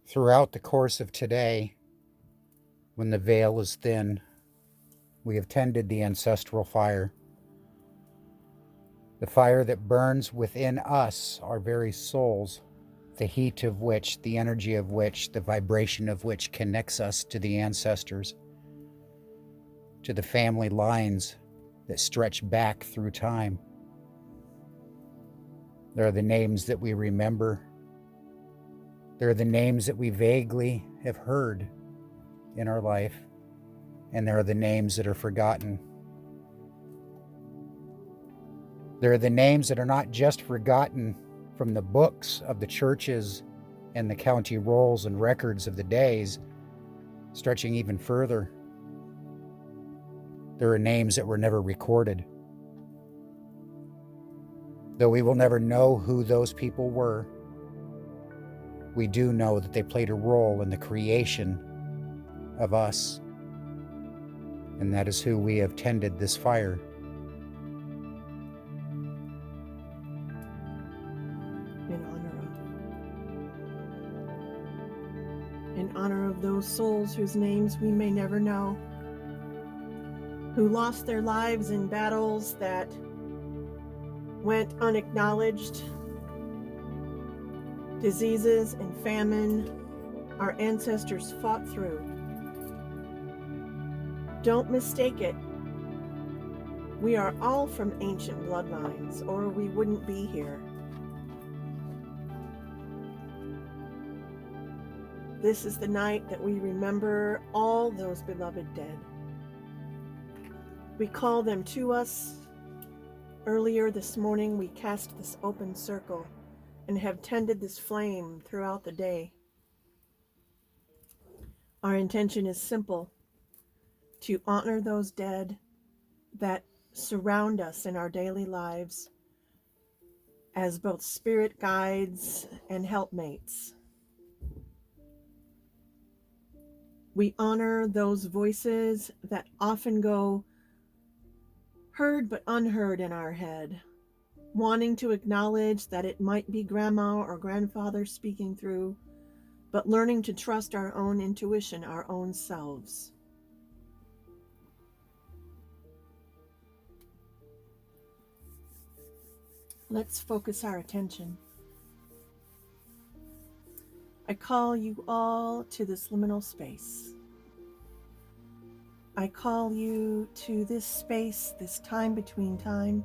Throughout the course of today, when the veil is thin, we have tended the ancestral fire. The fire that burns within us, our very souls, the heat of which, the energy of which, the vibration of which connects us to the ancestors, to the family lines that stretch back through time. There are the names that we remember. There are the names that we vaguely have heard in our life, and there are the names that are forgotten. There are the names that are not just forgotten from the books of the churches and the county rolls and records of the days, stretching even further. There are names that were never recorded. Though we will never know who those people were, we do know that they played a role in the creation of us, and that is who we have tended this fire. In honor of those souls whose names we may never know, who lost their lives in battles that went unacknowledged, diseases and famine our ancestors fought through. Don't mistake it. We are all from ancient bloodlines, or we wouldn't be here. This is the night that we remember all those beloved dead. We call them to us. Earlier this morning, we cast this open circle and have tended this flame throughout the day. Our intention is simple: to honor those dead that surround us in our daily lives as both spirit guides and helpmates. We honor those voices that often go heard but unheard in our head, wanting to acknowledge that it might be grandma or grandfather speaking through, but learning to trust our own intuition, our own selves. Let's focus our attention. I call you all to this liminal space. I call you to this space, this time between time,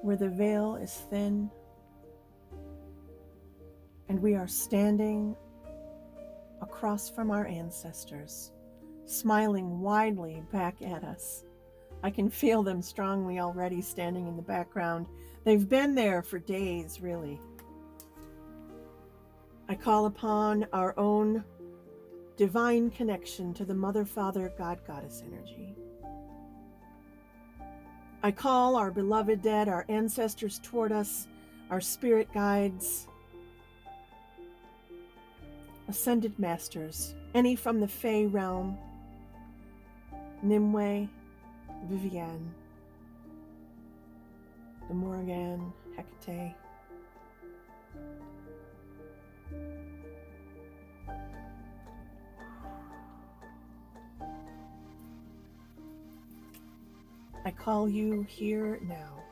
where the veil is thin and we are standing across from our ancestors, smiling widely back at us. I can feel them strongly already standing in the background. They've been there for days, really. I call upon our own divine connection to the Mother, Father, God, Goddess energy. I call our beloved dead, our ancestors toward us, our spirit guides, ascended masters, any from the Fey realm, Nimue, Vivian, the Morrigan, Hecate. I call you here now.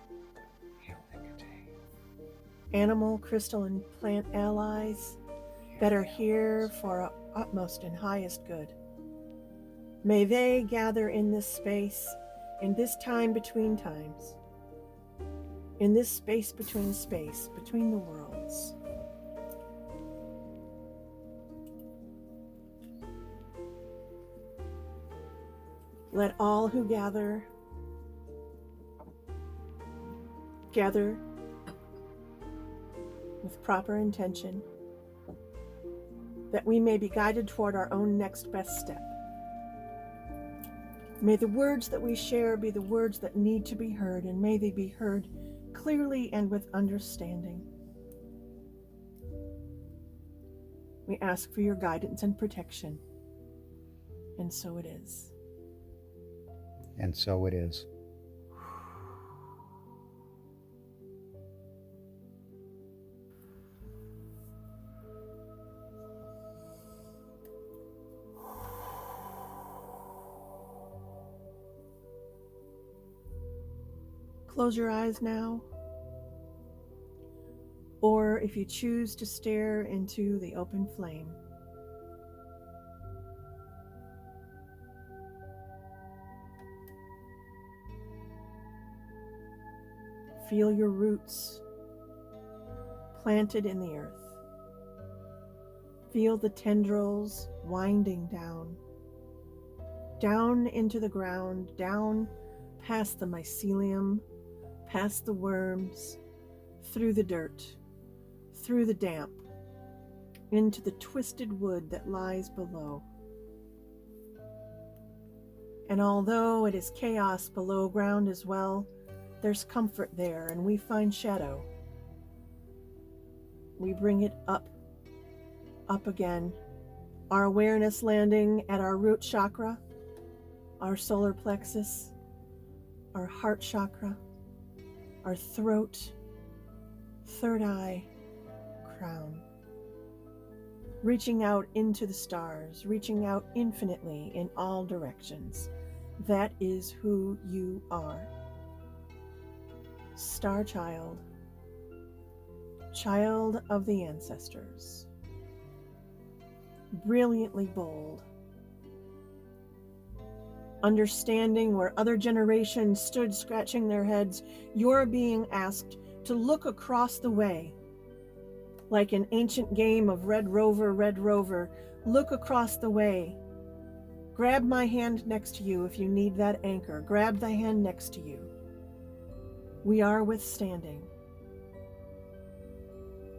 Animal, crystal, and plant allies that are here for our utmost and highest good. May they gather in this space, in this time between times, in this space, between the worlds. Let all who gather with proper intention, that we may be guided toward our own next best step. May the words that we share be the words that need to be heard, and may they be heard clearly and with understanding. We ask for your guidance and protection, and so it is. And so it is. close your eyes now, or if you choose to stare into the open flame. Feel your roots planted in the earth. Feel the tendrils winding down into the ground, down past the mycelium, past the worms, through the dirt, through the damp, into the twisted wood that lies below. And although it is chaos below ground as well, there's comfort there, and we find shadow. We bring it up again, our awareness landing at our root chakra, our solar plexus, our heart chakra, our throat, third eye, crown. Reaching out into the stars, reaching out infinitely in all directions. That is who you are. Star child, child of the ancestors, brilliantly bold, understanding where other generations stood scratching their heads. You're being asked to look across the way, like an ancient game of Red Rover, look across the way. Grab my hand next to you if you need that anchor. Grab the hand next to you. We are withstanding.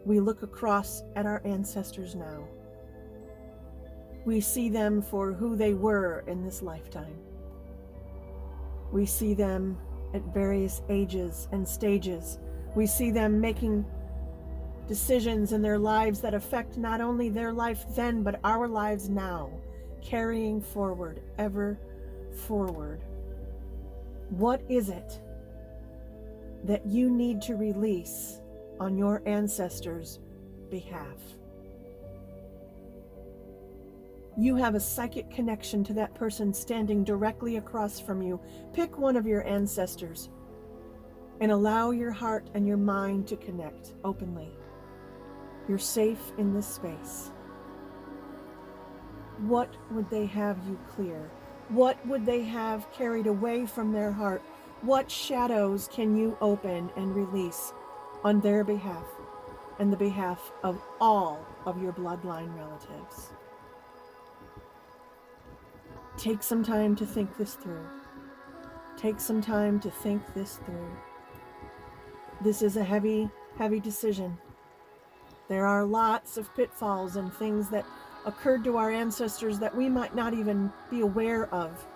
We look across at our ancestors now. We see them for who they were in this lifetime. We see them at various ages and stages. We see them making decisions in their lives that affect not only their life then, but our lives now, carrying forward, ever forward. What is it that you need to release on your ancestors' behalf? You have a psychic connection to that person standing directly across from you. Pick one of your ancestors and allow your heart and your mind to connect openly. You're safe in this space. What would they have you clear? What would they have carried away from their heart? What shadows can you open and release on their behalf and the behalf of all of your bloodline relatives? Take some time to think this through. Take some time to think this through. This is a heavy, heavy decision. There are lots of pitfalls and things that occurred to our ancestors that we might not even be aware of.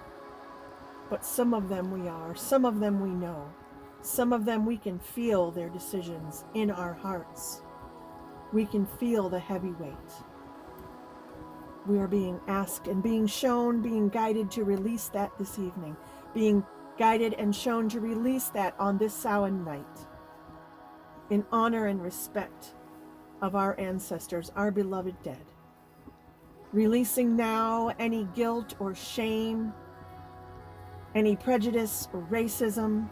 But some of them we are, some of them we know, some of them we can feel their decisions in our hearts. We can feel the heavy weight. We are being asked and being shown, being guided to release that this evening, being guided and shown to release that on this Samhain night, in honor and respect of our ancestors, our beloved dead. Releasing now any guilt or shame, any prejudice or racism,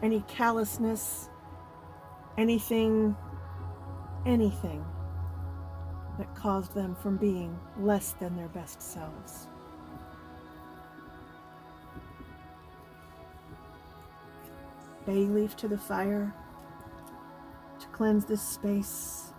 any callousness, anything that caused them from being less than their best selves. Bay leaf to the fire to cleanse this space.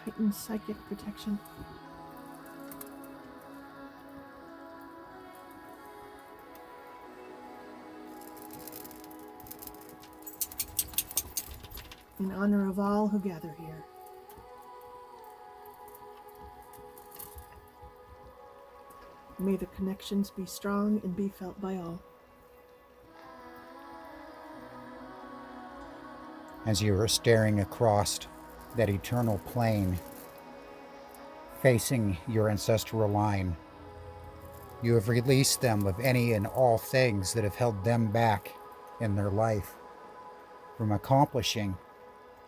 Heightened psychic protection. In honor of all who gather here. May the connections be strong and be felt by all. As you are staring across that eternal plane, facing your ancestral line, you have released them of any and all things that have held them back in their life. from accomplishing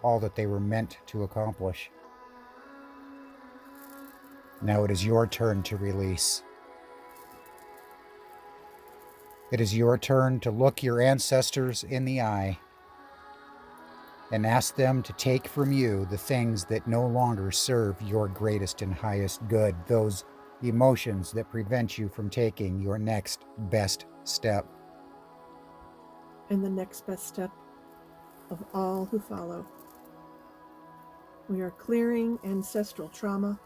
all that they were meant to accomplish. Now it is your turn to release. It is your turn to look your ancestors in the eye and ask them to take from you the things that no longer serve your greatest and highest good, those emotions that prevent you from taking your next best step. And the next best step of all who follow. We are clearing ancestral trauma.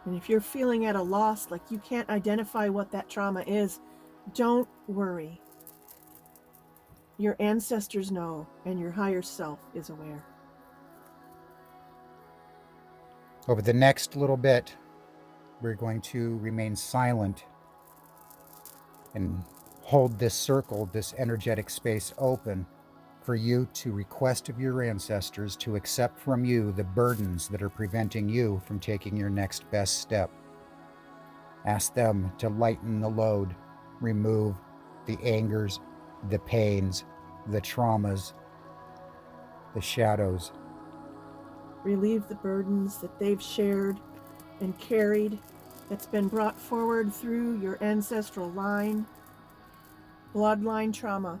And if you're feeling at a loss, like you can't identify what that trauma is, don't worry. Your ancestors know, and your higher self is aware. Over the next little bit, we're going to remain silent and hold this circle, this energetic space open for you to request of your ancestors to accept from you the burdens that are preventing you from taking your next best step. Ask them to lighten the load, remove the angers, the pains, the traumas, the shadows. Relieve the burdens that they've shared and carried, that's been brought forward through your ancestral line. Bloodline trauma,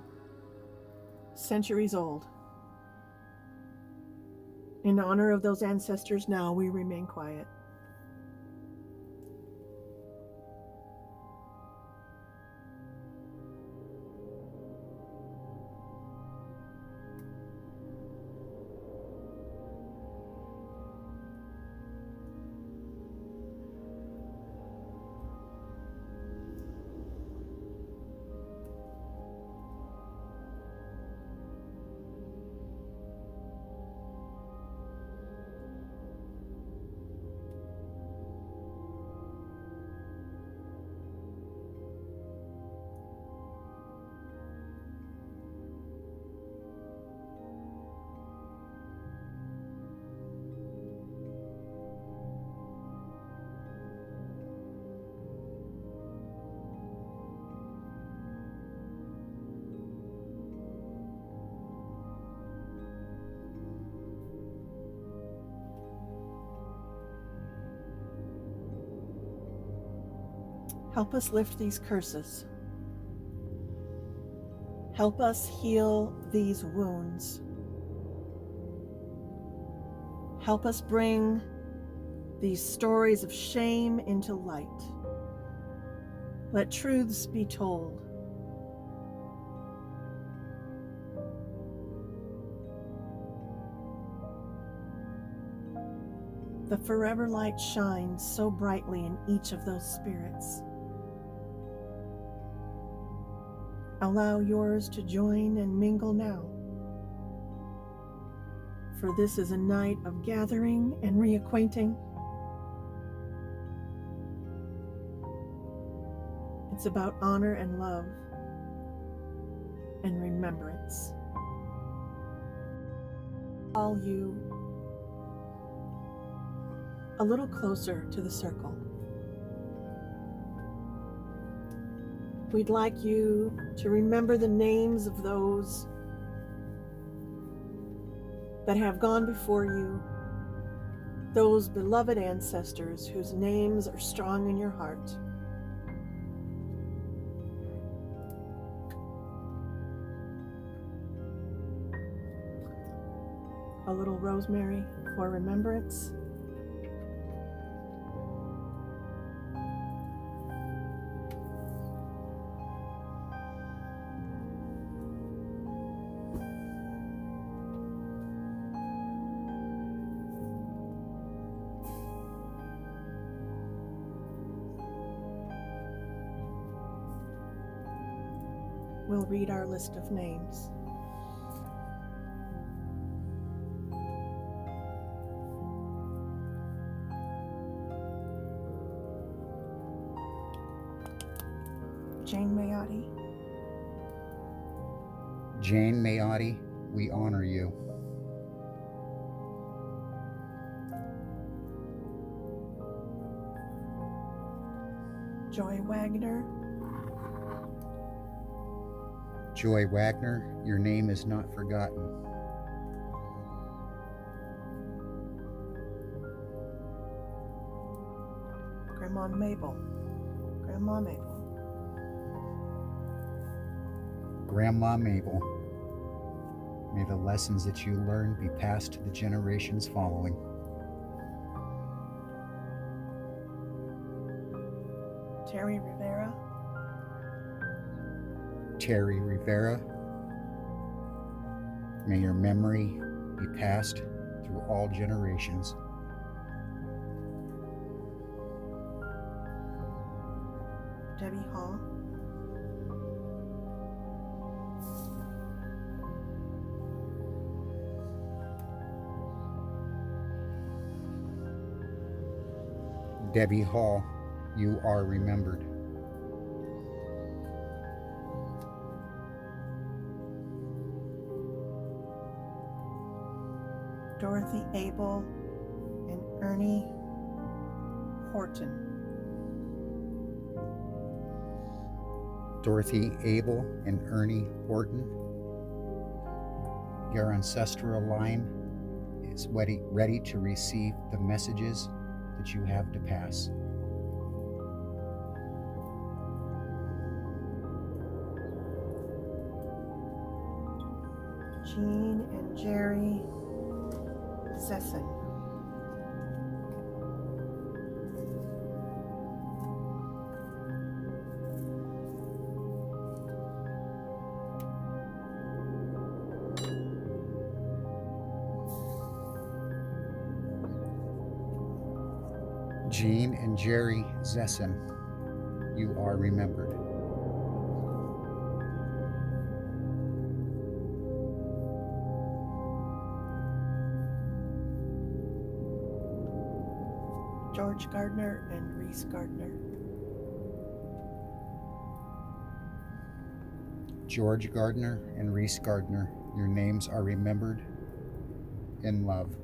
centuries old. In honor of those ancestors, now we remain quiet. Help us lift these curses. Help us heal these wounds. Help us bring these stories of shame into light. Let truths be told. The forever light shines so brightly in each of those spirits. Allow yours to join and mingle now. For this is a night of gathering and reacquainting. It's about honor and love and remembrance. Call you a little closer to the circle. We'd like you to remember the names of those that have gone before you, those beloved ancestors whose names are strong in your heart. A little rosemary for remembrance. We'll read our list of names. Jane Mayotti. Jane Mayotti, we honor you. Joy Wagner. Joy Wagner, your name is not forgotten. Grandma Mabel. Grandma Mabel. Grandma Mabel, may the lessons that you learn be passed to the generations following. Terry Rivera. Terry Rivera, may your memory be passed through all generations. Debbie Hall. Debbie Hall, you are remembered. Dorothy Abel and Ernie Horton. Dorothy Abel and Ernie Horton, your ancestral line is ready to receive the messages that you have to pass. Jean and Jerry Zesson. Jean and Jerry Zesson, you are remembered. George Gardner and Reese Gardner. George Gardner and Reese Gardner, your names are remembered in love.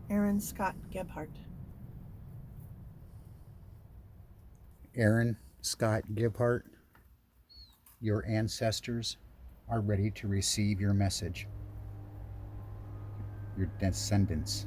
Aaron Scott Gebhardt. Aaron Scott Gebhardt, your ancestors are ready to receive your message. Your descendants.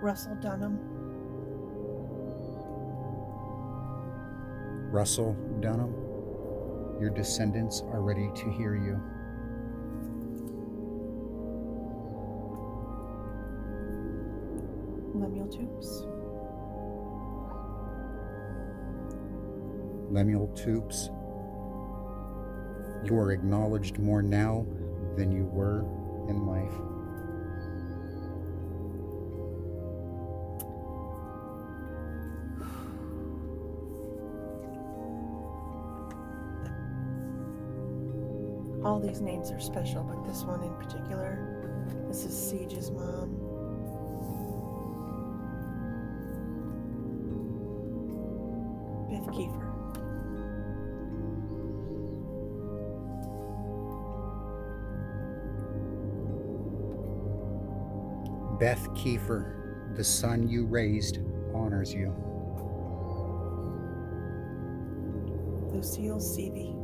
Russell Dunham. Russell Dunham, your descendants are ready to hear you. Lemuel Toops. Lemuel Toops, you are acknowledged more now than you were in life. All these names are special, but this one in particular, this is Siege's mom. Beth Kiefer. Beth Kiefer, the son you raised honors you. Lucille Seavey.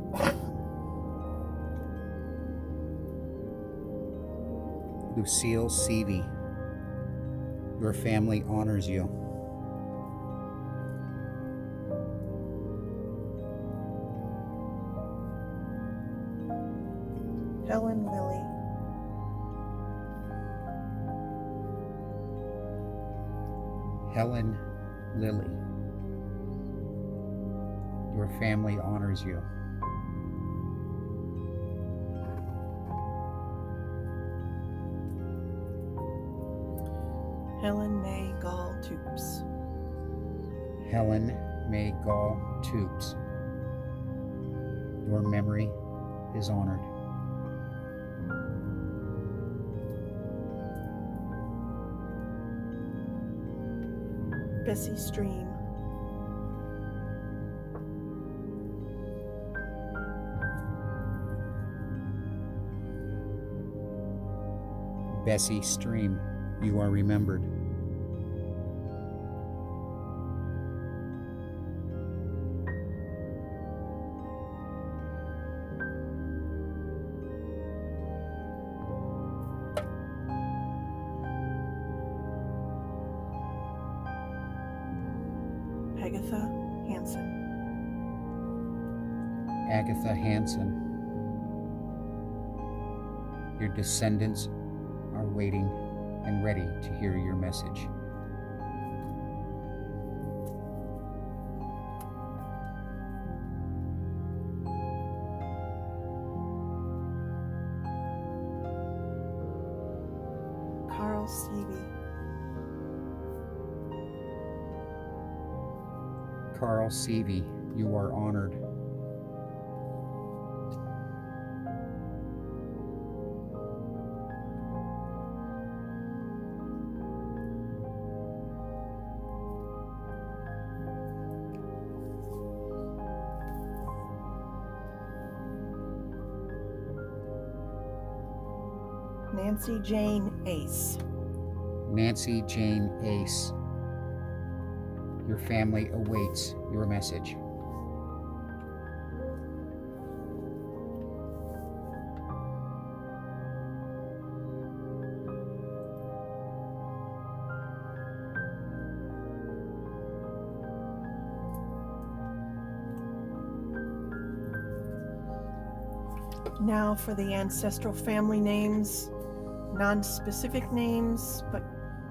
Lucille Seavey, your family honors you. Helen Lilly. Helen Lilly, your family honors you. Helen May Gall Toops. Helen May Gall Toops, your memory is honored. Bessie Stream, Bessie Stream, you are remembered. Agatha Hansen, Agatha Hansen, your descendants are waiting and ready to hear your message. Carl Seavey, Carl Seavey, you are honored. Nancy Jane Ace, Nancy Jane Ace, your family awaits your message. Now for the ancestral family names, non-specific names, but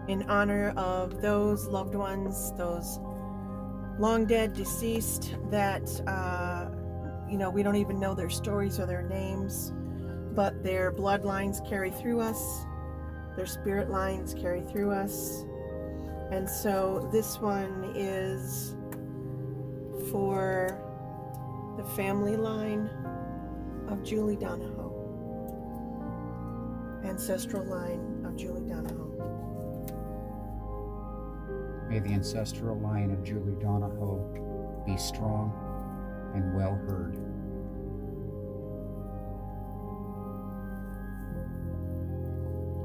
in honor of those loved ones, those long dead, deceased, that, we don't even know their stories or their names, but their bloodlines carry through us, their spirit lines carry through us. And so this one is for the family line of Julie Donahoe, ancestral line of Julie Donahoe. May the ancestral line of Julie Donahoe be strong and well heard.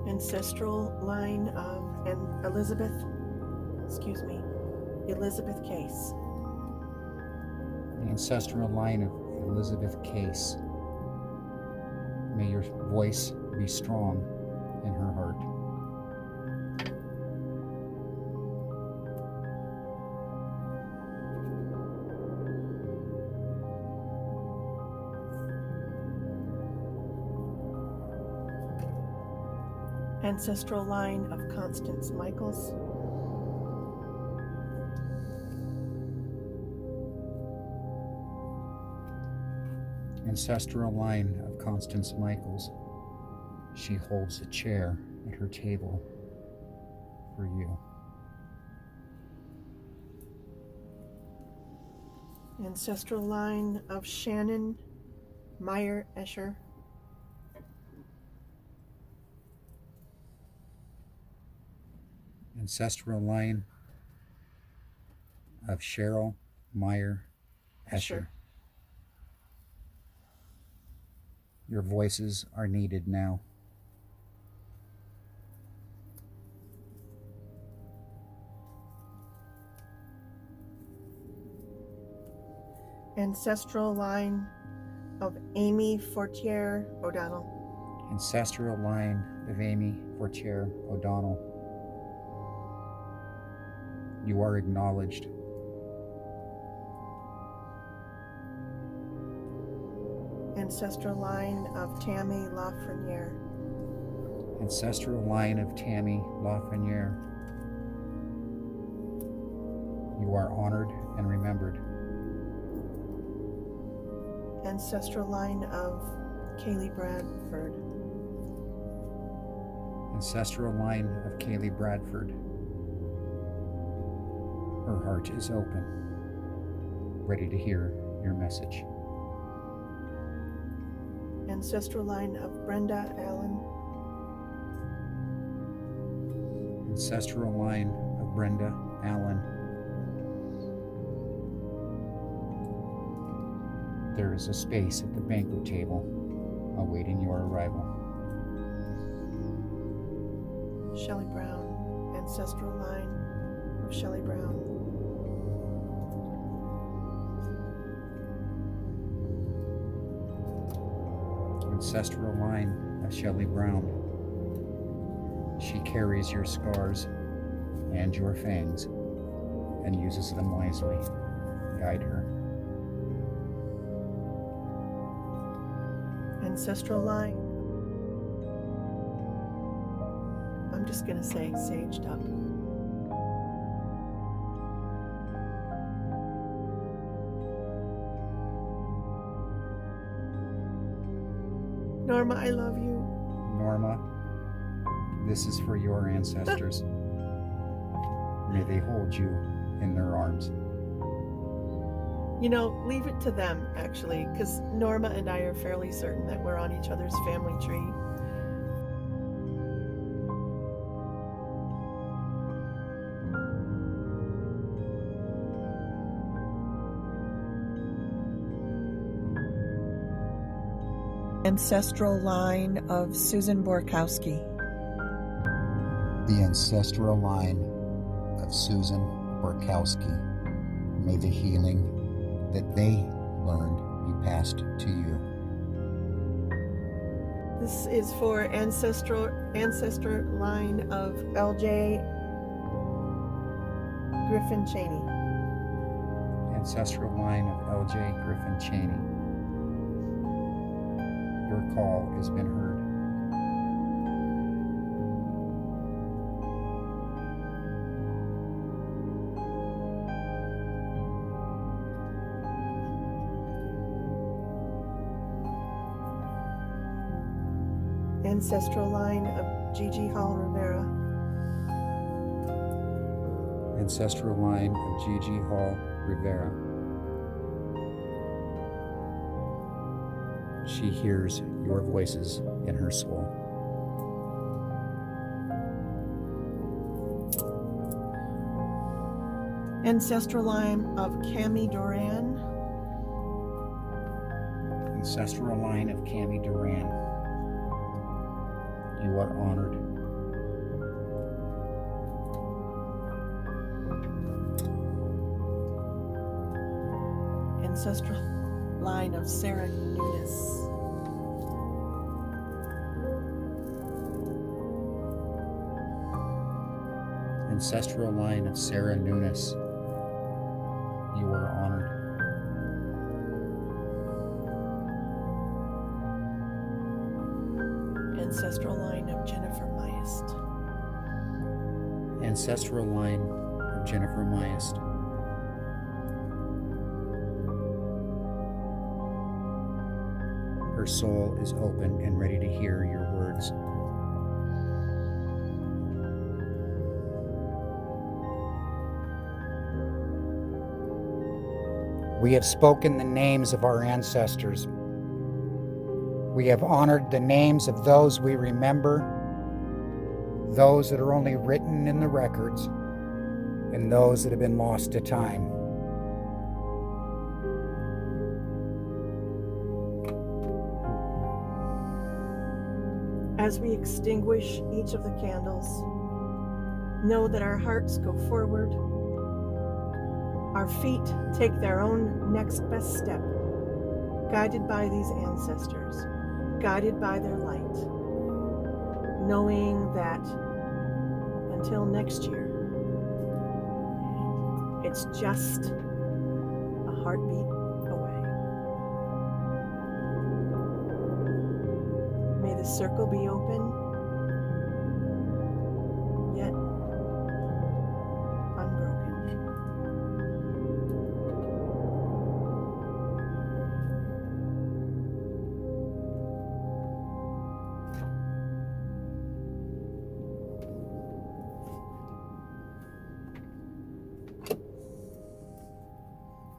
Ancestral line of Elizabeth Case. The ancestral line of Elizabeth Case. May your voice be strong in her heart. Ancestral line of Constance Michaels. Ancestral line of Constance Michaels. She holds a chair at her table for you. Ancestral line of Shannon Meyer Escher. Ancestral line of Cheryl Meyer Escher. Your voices are needed now. Ancestral line of Amy Fortier O'Donnell. Ancestral line of Amy Fortier O'Donnell. You are acknowledged. Ancestral line of Tammy Lafreniere. Ancestral line of Tammy Lafreniere. You are honored and remembered. Ancestral line of Kaylee Bradford. Ancestral line of Kaylee Bradford. Her heart is open, ready to hear your message. Ancestral line of Brenda Allen. Ancestral line of Brenda Allen. there is a space at the banquet table awaiting your arrival. Shelley Brown, ancestral line of Shelley Brown. Ancestral line of Shelley Brown. She carries your scars and your fangs and uses them wisely. Guide her. Ancestral line. I'm just going to say saged up. Norma, I love you. Norma, this is for your ancestors. May they hold you in their arms. You know, leave it to them, actually, because Norma and I are fairly certain that we're on each other's family tree. Ancestral line of Susan Borkowski. The ancestral line of Susan Borkowski. May the healing that they learned be passed to you. This is for ancestor line of LJ Griffin Cheney. Ancestral line of LJ Griffin Cheney. Your call has been heard. Ancestral line of Gigi Hall Rivera. Ancestral line of Gigi Hall Rivera. She hears your voices in her soul. Ancestral line of Cami Duran. Ancestral line of Cami Duran. You are honored. Ancestral line of Sarah Nunes. Ancestral line of Sarah Nunes. You are honored. Ancestral line of Jennifer Myest. Ancestral line of Jennifer Myest. Her soul is open and ready to hear your words. We have spoken the names of our ancestors. We have honored the names of those we remember, those that are only written in the records, and those that have been lost to time. As we extinguish each of the candles, know that our hearts go forward. Our feet take their own next best step, guided by these ancestors, guided by their light, knowing that until next year, it's just a heartbeat away. May the circle be open, yet unbroken.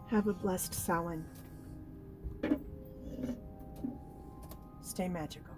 Have a blessed Samhain. Stay magical.